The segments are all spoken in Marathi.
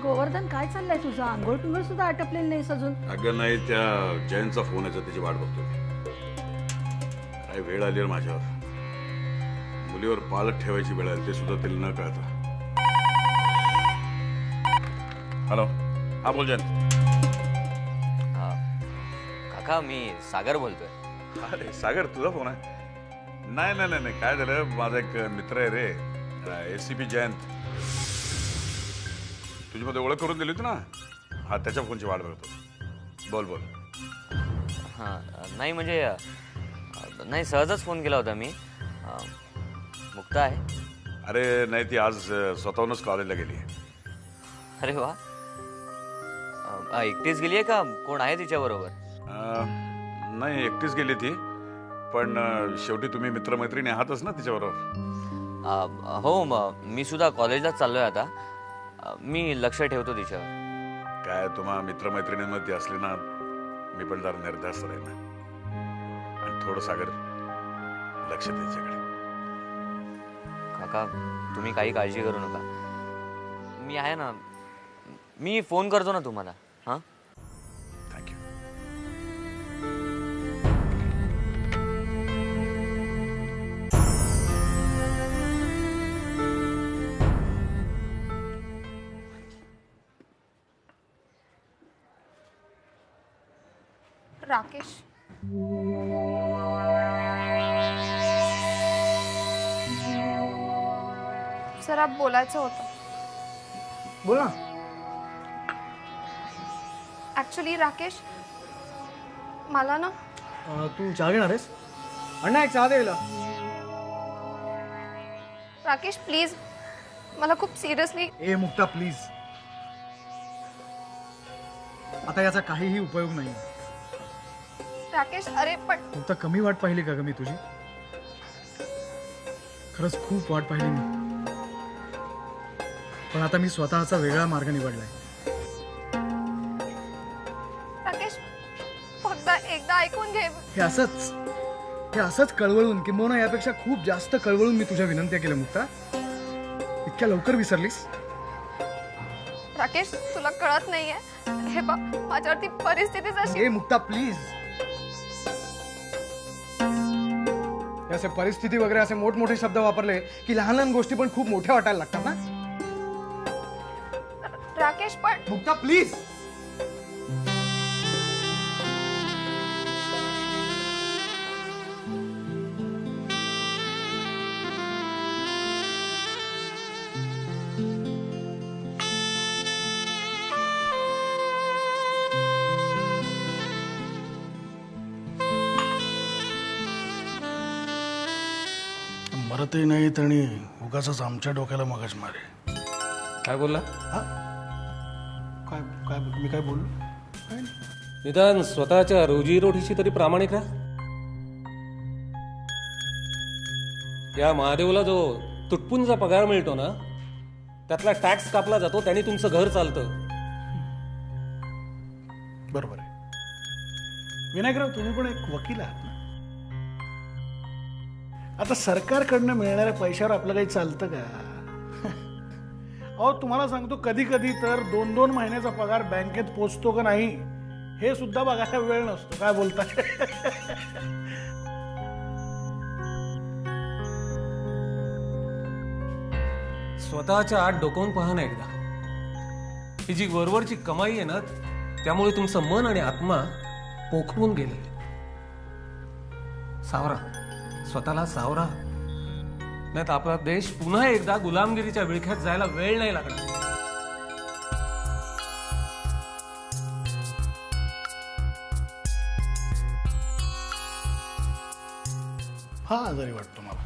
गोवर्धन काय चाललंय तुझं? आंघोळ पिंघोळ सुद्धा आटपलेलं नाहीस अजून. अगं नाही, त्या जयंतचा फोन यायचा, त्याची वाट बघतोय. काय वेळ आली रे माझ्यावर. मुलीवर पालक ठेवायची वेळ आली, ते सुद्धा तिला न कळता. हॅलो, हा बोल जयंत. काका मी सागर बोलतोय. अरे सागर, तुझा फोन आहे? नाही नाही नाही नाही, काय झालं, माझा एक मित्र आहे रे, ACP जयंत. तुझी मध्ये ओळख करून दिली होती ना. हा, त्याच्या फोनची वाट बघतो. बोल बोल. हां नाही म्हणजे नाही, सहजच फोन केला होता मी. मुक्ता आहे? अरे नाही, ती आज स्वतःहूनच कॉलेजला गेली आहे. अरे वा. एकटीच गेली आहे का कोण आहे तिच्याबरोबर? नाही, एकटीच गेली ती. पण शेवटी तुम्ही मित्रमैत्रिणी आहातच ना तिच्याबरोबर. हो, मी सुद्धा कॉलेजलाच चाललोय आता. मी लक्ष ठेवतो तिच्यावर. काय तुम्हा मित्रमैत्रिणींमध्ये असली ना, मी पण जरा निर्धास्त राहील ना. आणि थोडं सागर लक्ष त्याच्याकडे. काका तुम्ही काही काळजी करू नका, मी आहे ना. मी फोन करतो ना तुम्हाला. हां, थँक्यू. राकेश, जरा बोलायचं होतं. बोल ना. ऍक्च्युली राकेश, मला ना तू चहा घेणार आहेस? अण्णा एक चहा द्यायला. राकेश प्लीज, मला खूप सिरियसली. ए मुक्ता प्लीज, आता याचा काहीही उपयोग नाही. राकेश अरे पण मुक्ता, कमी वाट पाहिली का ग मी तुझी? खरंच खूप वाट पाहिली मी. पण आता मी स्वतःचा वेगळा मार्ग निवडलाय. राकेश फक्त एकदा ऐकून घे. हे असंच कळवळून, किंबहुना यापेक्षा खूप जास्त कळवळून मी तुझ्या विनंत्या केल्या मुक्ता. इतक्या लवकर विसरलीस? राकेश तुला कळत नाहीये, हे बघ माझ्यावरती परिस्थितीच अशी. ए मुक्ता प्लीज, असे परिस्थिती वगैरे असे मोठमोठे शब्द वापरले की लहान लहान गोष्टी पण खूप मोठ्या वाटायला लागतात ना. राकेश पण मुक्ता प्लीज. मरतही नाहीत आणि उगाच आमच्या डोक्याला मगज मारे. काय बोलला? हा, काय काय मी काय बोललो? काय नाही. निदान स्वतःच्या रोजीरोटीची तरी प्रामाणिक राहा. या महादेवला जो तुटपुंजा पगार मिळतो ना, त्यातला टॅक्स कापला जातो, त्याने तुमचं घर चालतं. बरोबर आहे. विनायकराव, तुम्ही पण एक वकील आहात ना. आता सरकारकडनं मिळणाऱ्या पैशावर आपलं काही चालतं का? अहो तुम्हाला सांगतो, कधी कधी तर 2-2 महिन्याचा पगार बँकेत पोचतो का नाही हे सुद्धा बघायला वेळ नसतो. काय बोलता? स्वतःच्या आत डोकावून पहा ना एकदा. ही जी वरवरची कमाई आहे ना, त्यामुळे तुमचं मन आणि आत्मा पोखरून गेले. सावरा, स्वतःला सावरा, नाही तर आपला देश पुन्हा एकदा गुलामगिरीच्या विळख्यात जायला वेळ नाही लागणार. हा आजारी वाटतो मला.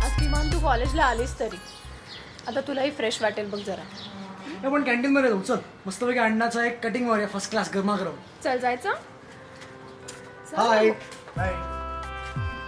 आज किमान तू कॉलेजला आलीस तरी आता तुलाही फ्रेश वाटेल बघ जरा. पण कॅन्टीन मध्ये जाऊ. चल, मस्तपैकी अण्णाचा एक कटिंग मारूया फर्स्ट क्लास गरमागरम. चल जायचं. हाय हाय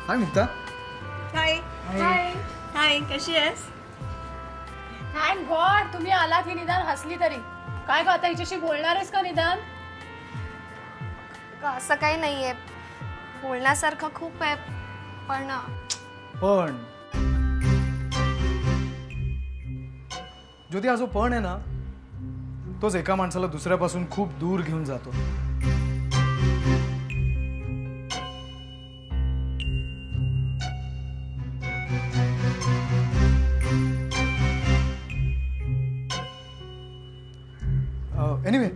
हाय मुक्ता. हाय हाय. हाय, कशी आहेस? थँक गॉड तुम्ही आला की निदान हसली तरी. काय ग आता हिच्याशी बोलणारेस का निदान? असं काही नाहीये, बोलण्यासारखं खूप आहे. पण ज्योती, हा जो पण आहे ना, तोच एका माणसाला दुसऱ्यापासून खूप दूर घेऊन जातो. एनिवे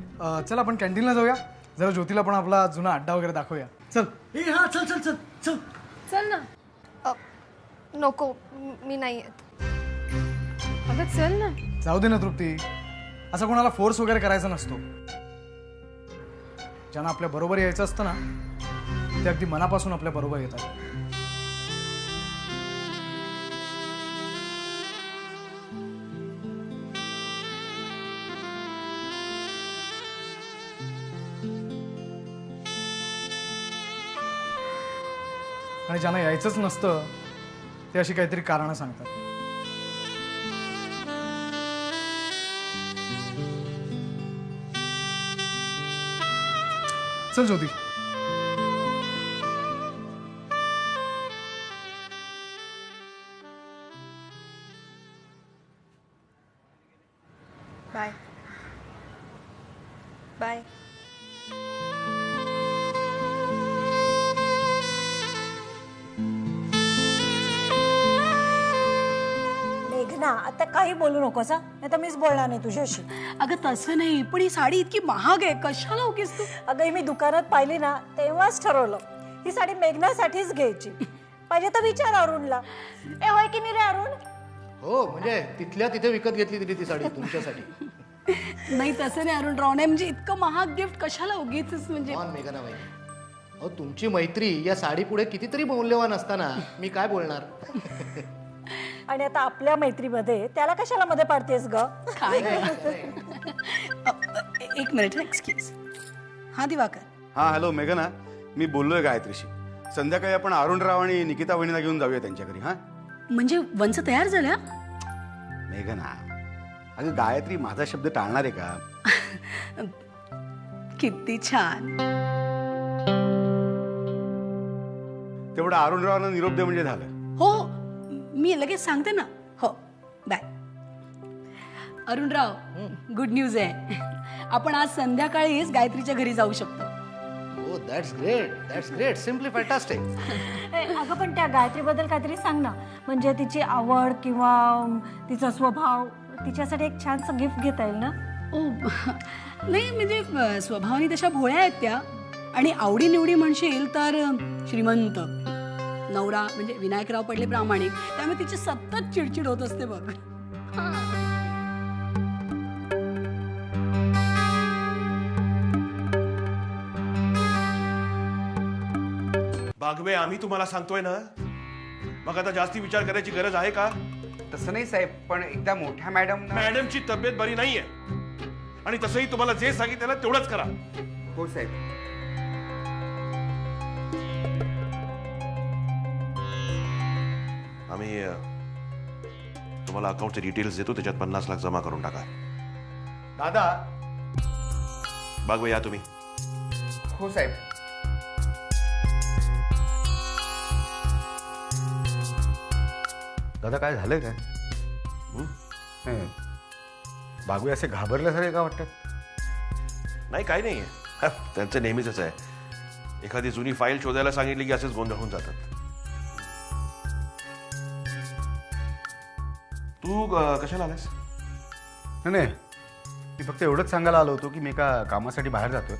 चल आपण कॅन्टीनला जाऊया. जरा ज्योतीला पण आपला जुना अड्डा वगैरे दाखवूया. चल. हा चल चल चल चल. चल ना. नको मी नाही येत. अगं चल ना. जाऊ दे ना तृप्ती, असं कोणाला फोर्स वगैरे करायचा नसतो. ज्यांना आपल्या बरोबर यायचं असतं ना ते अगदी मनापासून आपल्या बरोबर येतात. आणि ज्यांना यायचंच नसतं ते अशी काहीतरी कारणं सांगतात. चल ज्योती. Bye bye. मेघना आता काही बोलू नकोस हा, नाही तर मीच बोलणार नाही तुझ्याशी. अगं तसं नाही, पण ही साडी इतकी महाग आहे, कशाला उगीच तू. अगं ही मी दुकानात पाहिली ना तेव्हाच ठरवलं ही साडी मेघनासाठीच घ्यायची. पाहिजे तर विचार अरुणला. ए होय की नाही रे अरुण? हो म्हणजे तिथल्या तिथे विकत घेतली तरी ती साडी तुमच्यासाठी. नाही तसं नाही अरुण राव, नाही म्हणजे इतकं महाग गिफ्ट कशाला उगीच म्हणजे. मेघना बाई, अहो तुमची मैत्री या साडी पुढे कितीतरी मौल्यवान असताना मी काय बोलणार. आणि आता आपल्या मैत्रीमध्ये त्याला कशाला मध्ये पाडतेस ग? काय एक मिनिट एक्सक्यूज. हा दिवाकर. हा हॅलो मेघना, मी बोललोय गायत्रीशी. संध्याकाळी आपण अरुणराव आणि निकिता वहिनीला घेऊन जाऊया त्यांच्या घरी. हा म्हणजे वंच तयार झाल्या? मेघना अगं गायत्री माझा शब्द टाळणार आहे का? किती छान. तेवढं अरुणरावांना निरोप दे म्हणजे झालं. हो मी लगेच सांगते ना. हो बाय. अरुणराव गुड न्यूज आहे. आपण आज संध्याकाळीच गायत्रीच्या घरी जाऊ शकतो. हो दॅट्स ग्रेट सिम्पली फॅन्टास्टिक. अगं पण त्या गायत्रीबद्दल काहीतरी सांग ना, म्हणजे तिची आवड किंवा तिचा स्वभाव, तिच्यासाठी एक छानसं गिफ्ट घेता येईल ना. ओ नाही म्हणजे स्वभावाने तशा भोळ्या आहेत त्या, आणि आवडीनिवडी म्हणशील तर श्रीमंत. नवरा म्हणजे विनायकराव पडले प्रामाणिक, त्यामुळे तिची सतत चिडचिड होत असते बघ. बागवे आम्ही तुम्हाला सांगतोय ना, मग आता जास्ती विचार करायची गरज आहे का? तसं नाही साहेब, पण एकदा मोठ्या मॅडमची तब्येत बरी नाहीये आणि तसंही तुम्हाला जे सांगितलं तेवढंच करा. हो साहेब. आम्ही तुम्हाला अकाउंटचे डिटेल्स देतो, त्याच्यात 50 लाख जमा करून टाका. दादा. बागवे या तुम्ही. हो साहेब. दादा काय झालंय काय? बागवे असे घाबरल्यासारखे का वाटतात? नाही काही नाहीये, त्यांचं नेहमीच आहे. एखादी जुनी फाईल शोधायला सांगितली की असेच गोंधळ होऊन जातात. तू कशाला आलास? नाही मी फक्त एवढंच सांगायला आलो होतो की मी एका कामासाठी बाहेर जातोय.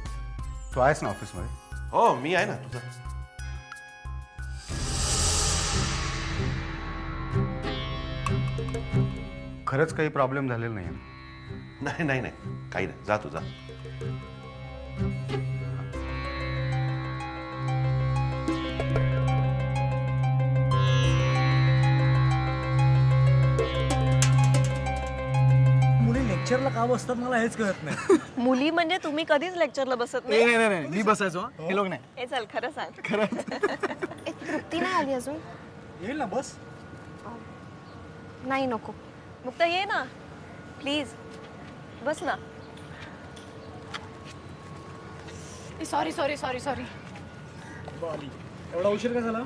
तू आहेस ना ऑफिसमध्ये? हो मी आहे ना. तुझा खरंच काही प्रॉब्लेम झालेला नाही? नाही नाही नाही काही नाही, जा तुझा. मुली लेक्चरला का बसतात मला हेच कळत नाही. मुली म्हणजे तुम्ही कधीच लेक्चरला बसत नाही. नाही मी बसायचो, हे लोक नाही. हे चल खरं सांग. तृप्ती नाही आली अजून? येईल ना, बस. नाही नको. मुक्ता ये ना प्लीज, बस ना. Sorry sorry sorry sorry. एवढा उशीर का झाला?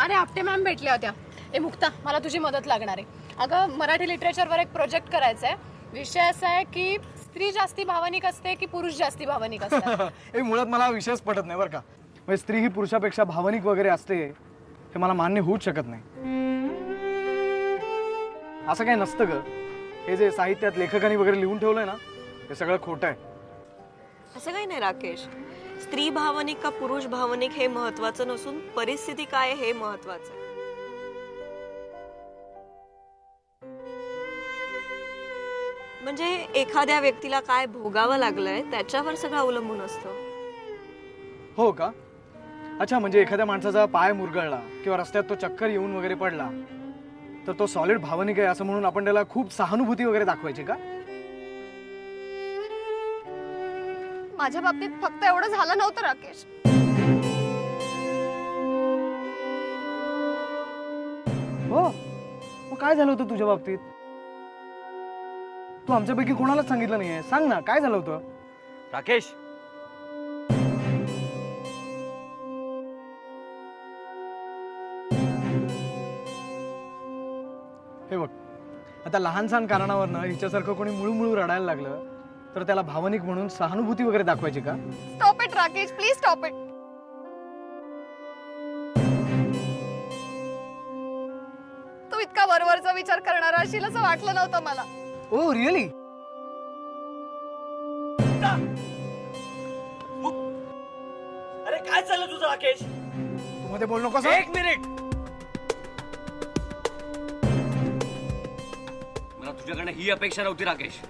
अरे आपटे मॅम भेटल्या होत्या. ए मुक्ता, मला तुझी मदत लागणार आहे. अगं मराठी लिटरेचरवर एक प्रोजेक्ट करायचा आहे. विषय असा आहे की स्त्री जास्ती भावनिक असते की पुरुष जास्ती भावनिक असतात? हे मुळात मला हा विषयच पटत नाही बरं का. म्हणजे स्त्री ही पुरुषापेक्षा भावनिक वगैरे असते हे मला मान्य होऊच शकत नाही. असं काही नसतं ग. हे जे साहित्यात लेखकांनी वगैरे लिहून ठेवलंय ना हे सगळं खोटं आहे. असं काही नाही राकेश. स्त्री भावनिक का पुरुष भावनिक हे महत्वाचं नसून परिस्थिती काय हे महत्वाचं आहे. म्हणजे एखाद्या व्यक्तीला काय भोगावं लागलंय त्याच्यावर सगळं अवलंबून असतं. हो का? अच्छा, म्हणजे एखाद्या माणसाचा पाय मुरगळला किंवा रस्त्यात तो चक्कर येऊन वगैरे पडला तर तो सॉलिड भावनिक आहे असं म्हणून आपण त्याला खूप सहानुभूती वगैरे दाखवायची का? माझ्या बाबतीत फक्त एवढं झालं नव्हतं राकेश. हो, मग काय झालं होतं तुझ्या बाबतीत? तू आमच्यापैकी कोणालाच सांगितलं नाहीये. सांग ना, काय झालं होतं? राकेश, हे बघ, आता लहान सहान कारणावरनं हिच्यासारखं कोणी मुळूमुळू रडायला लागलं तर त्याला भावनिक म्हणून सहानुभूती वगैरे दाखवायची का? Stop it Rakesh, please stop it. तू इतका वरवरचा विचार करणारा असेल असं वाटलं नव्हतं मला. Oh really? अरे काय चाललं तुझं राकेश? तू मध्ये बोल नकोस. एक मिनिट. मला तुझ्याकडनं ही अपेक्षा नव्हती राकेश.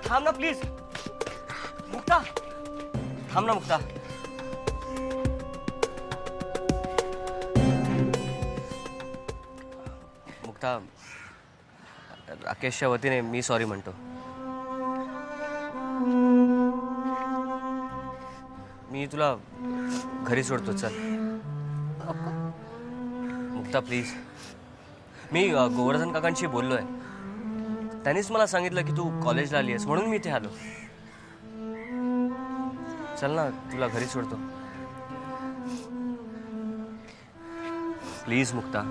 थांब ना प्लीज. मुक्ता, थांब ना मुक्ता. मुक्ता, राकेशच्या वतीने मी सॉरी म्हणतो. मी तुला घरी सोडतो. चल मुक्ता प्लीज. मी गोवर्धन काकांशी बोललोय. त्यांनीच मला सांगितलं की तू कॉलेजला आली आहेस म्हणून मी इथे आलो. चल ना, तुला घरी सोडतो. प्लीज मुक्ता.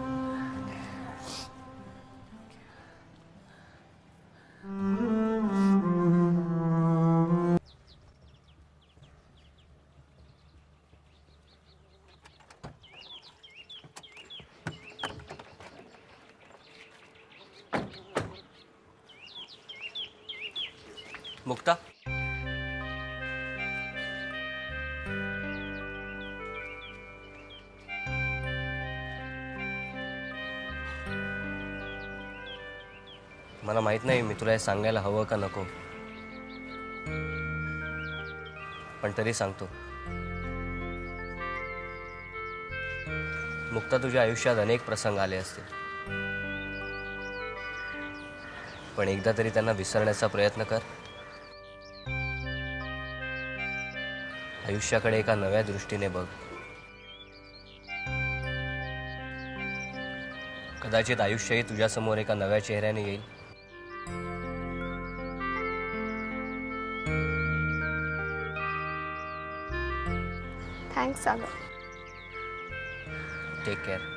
मुक्ता, मला माहित नाही मी तुला हे सांगायला हवं का नको, पण तरी सांगतो. मुक्ता, तुझ्या आयुष्यात अनेक प्रसंग आले असतील, पण एकदा तरी त्यांना विसरण्याचा प्रयत्न कर. आयुष्याकडे एका नव्या दृष्टीने बघ. कदाचित आयुष्यही तुझ्यासमोर एका नव्या चेहऱ्याने येईल. थँक्स सागर. Take care.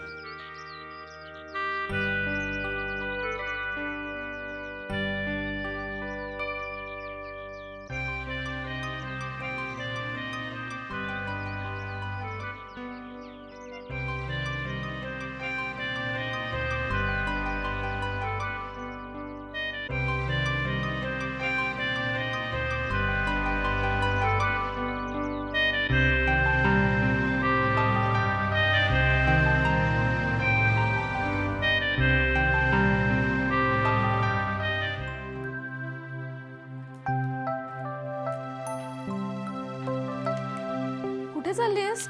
कुठे चाललीस?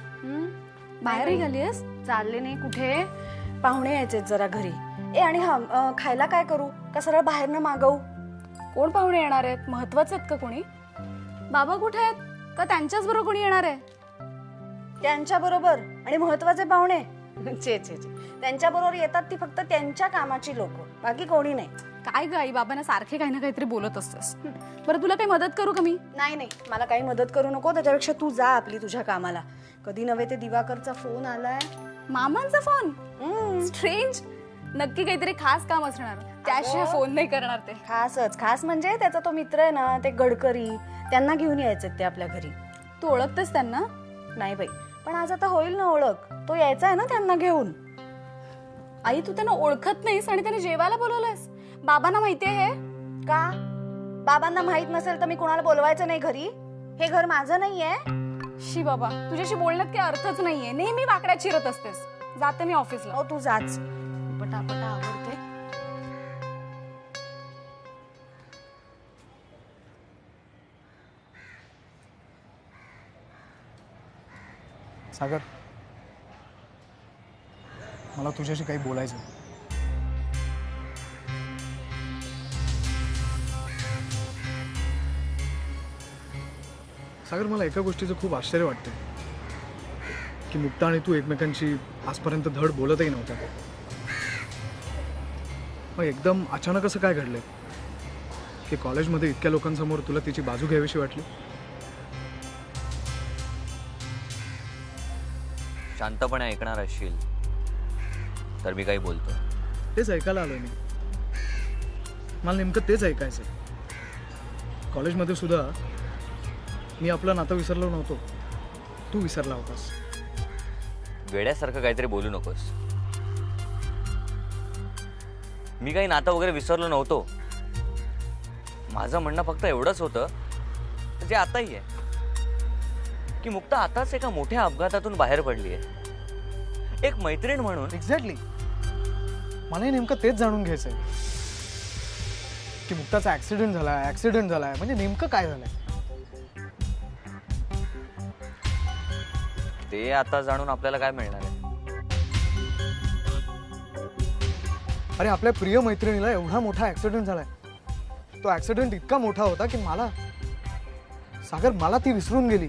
बाहेर निघालीस? चालले नाही कुठे, पाहुणे यायचे जरा घरी. ए आणि हा खायला काय करू का सरळ बाहेरनं मागवू? कोण पाहुणे येणार आहेत? महत्वाचे आहेत का कोणी? बाबा कुठे आहेत का त्यांच्याच बरोबर कोणी येणार आहे? त्यांच्या बरोबर आणि महत्वाचे पाहुणे चे चे चे त्यांच्या बरोबर येतात ती फक्त त्यांच्या कामाची लोक, बाकी कोणी नाही. काय ग आई, बाबांना सारखे काही ना काहीतरी बोलत असतेस. बरं तुला काही मदत करू का मी? नाही नाही, मला काही मदत करू नको. त्याच्यापेक्षा तू जा आपली तुझ्या कामाला. कधी नव्हे ते दिवाकरचा फोन आलाय. मामांचा फोन? स्ट्रेंज. नक्की काहीतरी खास काम असणार, त्याशिवाय फोन नाही करणार ते. खास म्हणजे त्याचा तो मित्र आहे ना, ते गडकरी, त्यांना घेऊन यायचं ते आपल्या घरी. तू ओळखतेस त्यांना? नाही बाई, पण आज आता होईल ना ओळख. तो यायचा आहे ना त्यांना घेऊन. आई तू त्यांना ओळखत नाहीस आणि त्यांनी जेवायला बोलवलंयस? बाबांना माहिती आहे का? बाबांना माहित नसेल तर मी कोणाला बोलवायचं नाही घरी? हे घर माझं नाहीये. शी बाबा, तुझ्याशी बोलण्यात काही अर्थच नाहीये. नेहमी वाकड्यात चिरत असतेस. जाते मी ऑफिसला. हो तू जाच. पटापटा आवडते. सागर, मला तुझ्याशी काही बोलायचं. सागर, मला एका गोष्टीचं खूप आश्चर्य वाटतं की मुक्ता आणि तू एकमेकांशी आजपर्यंत धड बोलतही नव्हता. मग एकदम अचानक असं काय घडलंय की कॉलेजमध्ये इतक्या लोकांसमोर तुला तिची बाजू घ्यावीशी वाटली? शांतपणे ऐकणार असशील तर मी काही बोलतो. तेच ऐकायला आलोय मी. मला नेमकं तेच ऐकायचंय. कॉलेजमध्ये सुद्धा मी आपलं नातं विसरलो नव्हतो, तू विसरला होतास. वेड्यासारखं काहीतरी बोलू नकोस. मी काही नातं वगैरे विसरलो नव्हतो. माझं म्हणणं फक्त एवढंच होतं जे आताही आहे की मुक्ता आताच एका मोठ्या अपघातातून बाहेर पडली आहे. एक मैत्रीण म्हणून. एक्झॅक्टली, मलाही नेमकं तेच जाणून घ्यायचंय की मुक्ताचा ऍक्सिडेंट झालाय म्हणजे नेमकं काय झालंय ते आता जाणून आपल्याला काय मिळणार आहे? अरे आपल्या प्रिय मैत्रिणीला एवढा मोठा ऍक्सिडेंट झालाय. तो ऍक्सिडेंट इतका मोठा होता की मला ती विसरून गेली.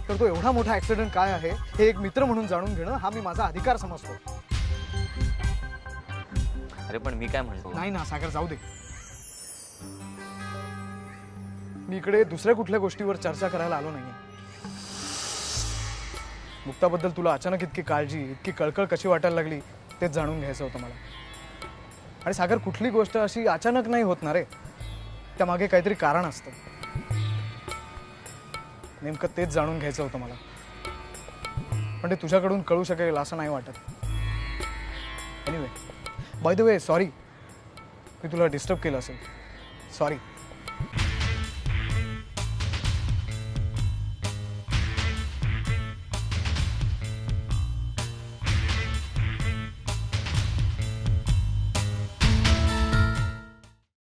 तर तो एवढा मोठा ऍक्सिडेंट काय आहे हे एक मित्र म्हणून जाणून घेणं हा मी माझा अधिकार समजतो. अरे पण मी काय म्हणतो? नाही ना सागर, जाऊ दे. मी इकडे दुसऱ्या कुठल्या गोष्टीवर चर्चा करायला आलो नाहीये. मुक्ताबद्दल तुला अचानक इतकी काळजी, इतकी कळकळ कशी वाटायला लागली तेच जाणून घ्यायचं होतं मला. आणि सागर, कुठली गोष्ट अशी अचानक नाही होत ना रे, त्यामागे काहीतरी कारण असतं. नेमकं तेच जाणून घ्यायचं होतं मला. पण ते तुझ्याकडून कळू शकेल असं नाही वाटत. Anyway, by the way, sorry मी तुला डिस्टर्ब केलं असेल. सॉरी.